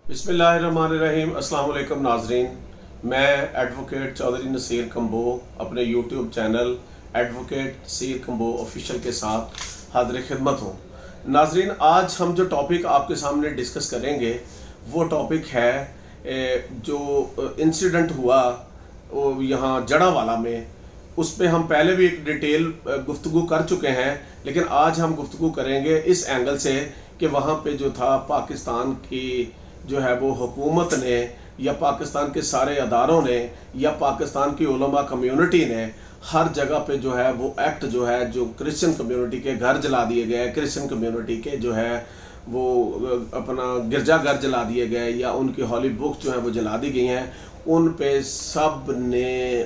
बिस्मिल्लाहिर्रहमानिर्रहीम। अस्सलाम वालेकुम नाजरीन, मैं एडवोकेट चौधरी नसीर कंबो अपने YouTube channel advocate Naseer Kamboh official के साथ हाजिर खिदमत हूँ। नाजरीन, आज हम जो टॉपिक आपके सामने डिस्कस करेंगे वो टॉपिक है जो इंसिडेंट हुआ वो यहाँ जड़ावाला में। उस पर हम पहले भी एक डिटेल गुफ्तगू कर चुके हैं, लेकिन आज हम गुफ्तगू करेंगे इस एंगल से कि वहाँ पे जो था पाकिस्तान की जो है वो हुकूमत ने या पाकिस्तान के सारे अदारों ने या पाकिस्तान की उलमा कम्युनिटी ने हर जगह पे जो है वो एक्ट जो है जो क्रिश्चियन कम्युनिटी के घर जला दिए गए, क्रिश्चियन कम्युनिटी के जो है वो अपना गिरजाघर जला दिए गए या उनकी हॉली बुक्स जो है वो जला दी गई हैं, उन पे सब ने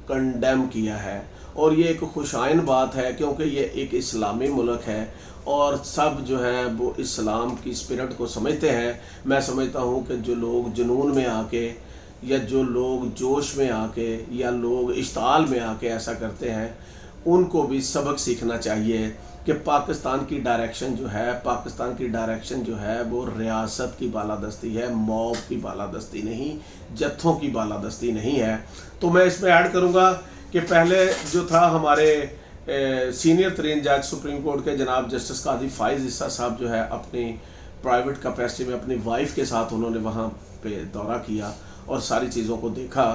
कंडेम किया है। और ये एक खुशाइन बात है क्योंकि ये एक इस्लामी मुल्क है और सब जो है वो इस्लाम की स्पिरिट को समझते हैं। मैं समझता हूँ कि जो लोग जुनून में आके या जो लोग जोश में आके या लोग इश्ताल में आके ऐसा करते हैं, उनको भी सबक सीखना चाहिए कि पाकिस्तान की डायरेक्शन जो है वो रियासत की बालादस्ती है, मॉब की बालादस्ती नहीं, जत्थों की बालादस्ती नहीं है। तो मैं इसमें ऐड करूँगा कि पहले जो था हमारे सीनियर तरीन जज सुप्रीम कोर्ट के जनाब जस्टिस काजी फाइज ईसा साहब जो है अपनी प्राइवेट कैपेसिटी में अपनी वाइफ के साथ उन्होंने वहाँ पे दौरा किया और सारी चीज़ों को देखा।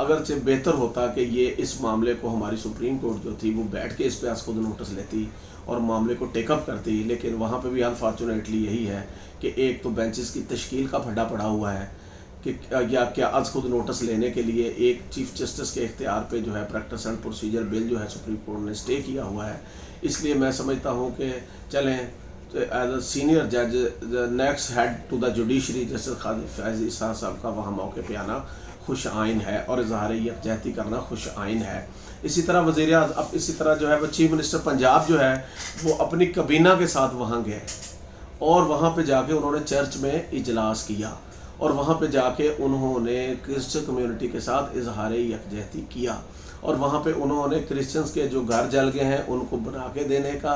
अगरचे बेहतर होता कि ये इस मामले को हमारी सुप्रीम कोर्ट जो थी वो बैठ के इस पर आज खुद नोटिस लेती और मामले को टेकअप करती, लेकिन वहाँ पे भी अनफॉर्चुनेटली यही है कि एक तो बेंचेस की तश्कील का फड्डा पड़ा हुआ है कि या क्या आज खुद नोटिस लेने के लिए एक चीफ जस्टिस के इख्तियार पे जो है प्रैक्टिस एंड प्रोसीजर बिल जो है सुप्रीम कोर्ट ने स्टे किया हुआ है। इसलिए मैं समझता हूँ कि चलें एज अ सीनियर जज next head to the judiciary justice Qazi Faez Isa साहब का वहाँ मौके पे आना खुश आइन है और इजहार यकजहती करना खुश आइन है। इसी तरह वज़ीर अब इसी तरह जो है वो चीफ मिनिस्टर पंजाब जो है वो अपनी कबीना के साथ वहाँ गए और वहाँ पे जाके उन्होंने चर्च में इजलास किया और वहाँ पे जाके उन्होंने क्रिश्चियन कम्युनिटी के साथ इजहार यकजहती किया और वहाँ पे उन्होंने क्रिश्चियंस के जो घर जल गए हैं उनको बना के देने का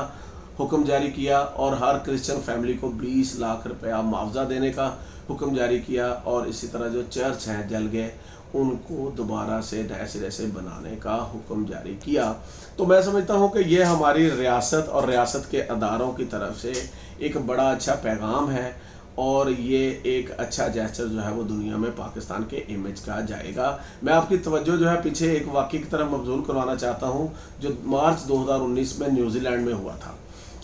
हुक्म जारी किया और हर क्रिश्चियन फैमिली को 20 लाख रुपया मुआवजा देने का हुक्म जारी किया और इसी तरह जो चर्च हैं जल गए उनको दोबारा से नए सिरे से बनाने का हुक्म जारी किया। तो मैं समझता हूँ कि ये हमारी रियासत और रियासत के अदारों की तरफ से एक बड़ा अच्छा पैगाम है और ये एक अच्छा जेस्चर जो है वो दुनिया में पाकिस्तान के इमेज का जाएगा। मैं आपकी तवज्जो जो है पीछे एक वाक़े की तरफ मबजूल करवाना चाहता हूँ जो मार्च 2019 में न्यूजीलैंड में हुआ था।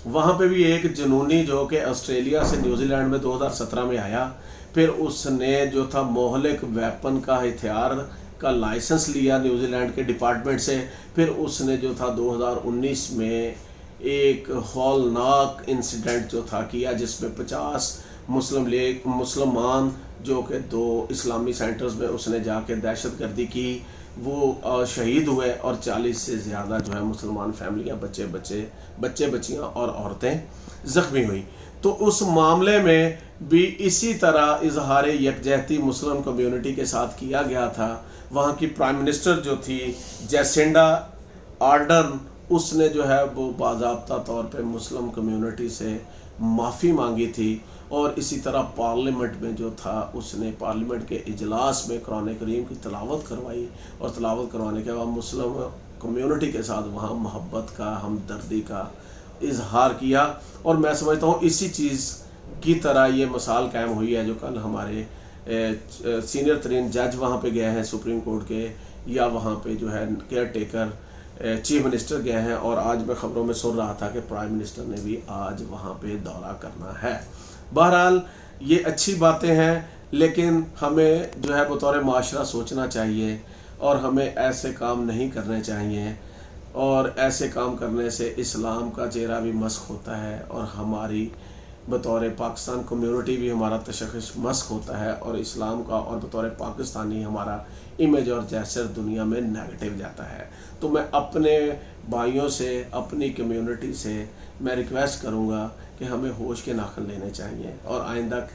वहाँ पे भी एक जुनूनी जो कि ऑस्ट्रेलिया से न्यूजीलैंड में 2017 में आया, फिर उसने जो था मोहलिक वेपन का हथियार का लाइसेंस लिया न्यूजीलैंड के डिपार्टमेंट से। फिर उसने जो था 2019 में एक हौलनाक इंसिडेंट जो था किया जिसमें 50 मुसलमान जो कि 2 इस्लामी सेंटर्स में उसने जाके दहशतगर्दी की, वो शहीद हुए और 40 से ज़्यादा जो है मुसलमान फैमिलियां, बच्चे बच्चियां और औरतें ज़ख्मी हुई। तो उस मामले में भी इसी तरह इजहार यकजहती मुस्लिम कम्युनिटी के साथ किया गया था। वहाँ की प्राइम मिनिस्टर जो थी जैसिंडा आर्डर्न, उसने जो है वो बाज़ाब्ता तौर पे मुस्लिम कम्युनिटी से माफ़ी मांगी थी और इसी तरह पार्लियामेंट में जो था उसने पार्लियामेंट के इजलास में कुरान करीम की तिलावत करवाई और तिलावत करवाने के बाद मुस्लिम कम्युनिटी के साथ वहाँ मोहब्बत का, हमदर्दी का इजहार किया। और मैं समझता हूँ इसी चीज़ की तरह ये मिसाल कायम हुई है जो कल हमारे सीनियर तरीन जज वहाँ पे गए हैं सुप्रीम कोर्ट के, या वहाँ पे जो है केयर टेकर चीफ मिनिस्टर गए हैं और आज मैं ख़बरों में सुन रहा था कि प्राइम मिनिस्टर ने भी आज वहाँ पे दौरा करना है। बहरहाल ये अच्छी बातें हैं, लेकिन हमें जो है बतौर माशरा सोचना चाहिए और हमें ऐसे काम नहीं करने चाहिए और ऐसे काम करने से इस्लाम का चेहरा भी मस्क होता है और हमारी बतौर पाकिस्तान कम्युनिटी भी हमारा तशख़्ख़ुस मस्क होता है और इस्लाम का और बतौर पाकिस्तानी हमारा इमेज और जेस्चर दुनिया में नेगेटिव जाता है। तो मैं अपने भाइयों से, अपनी कम्युनिटी से मैं रिक्वेस्ट करूँगा कि हमें होश के नाखन लेने चाहिए और आइंदा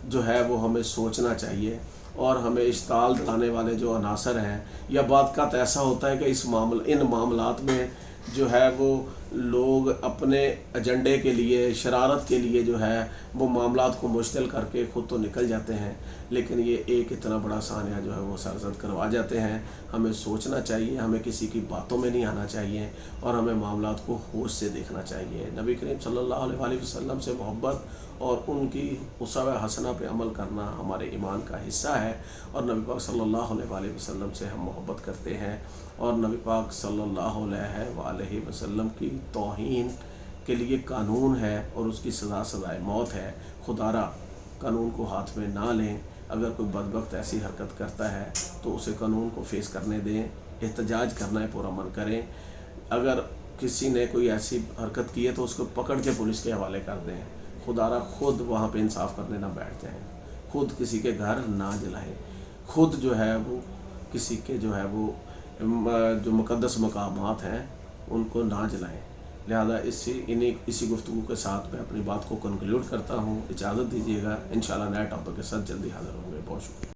जो है वो हमें सोचना चाहिए और हमें इश्ताल दिलाने वाले जो अनासर हैं या बात का ऐसा होता है कि इन मामलात में जो है वो لوگ اپنے ایجنڈے کے لیے، شرارت کے لیے جو ہے وہ معاملات کو مشتعل کر کے خود تو نکل جاتے ہیں، لیکن یہ ایک اتنا بڑا سانحہ جو ہے وہ سرزد کروا جاتے ہیں۔ ہمیں سوچنا چاہیے، ہمیں کسی کی باتوں میں نہیں آنا چاہیے، اور ہمیں معاملات کو ہوش سے دیکھنا چاہیے۔ نبی کریم صلی اللہ علیہ وآلہ وسلم سے محبت اور ان کی اسوہ حسنہ پہ عمل کرنا ہمارے ایمان کا حصہ ہے، اور نبی پاک صلی اللہ علیہ وآلہ وسلم سے ہم محبت کرتے ہیں، اور نبی پاک صلی اللہ علیہ وآلہ وسلم کی توہین کے لیے قانون ہے، اور اس کی سزا سزائے موت ہے۔ خدا را قانون کو ہاتھ میں نہ لیں۔ اگر کوئی بدبخت ایسی حرکت کرتا ہے تو اسے قانون کو فیس کرنے دیں، احتجاج کرنا ہے پرامن کریں۔ اگر کسی نے کوئی ایسی حرکت کی ہے تو اس کو پکڑ کے پولیس کے حوالے کر دیں۔ خدا را خود وہاں پہ انصاف کرنے نہ بیٹھ جائیں، خود کسی کے گھر نہ جلائیں، خود جو ہے وہ کسی کے جو ہے وہ جو مقدس مقامات ہیں ان کو نہ جلائیں۔ لہذا اسی گفتگو کے ساتھ میں اپنی بات کو کنکلیوڈ کرتا ہوں۔ اجازت دیجیے گا، انشاءاللہ نئے ٹاپک کے ساتھ جلدی حاضر ہوں گے۔ بہت شکریہ۔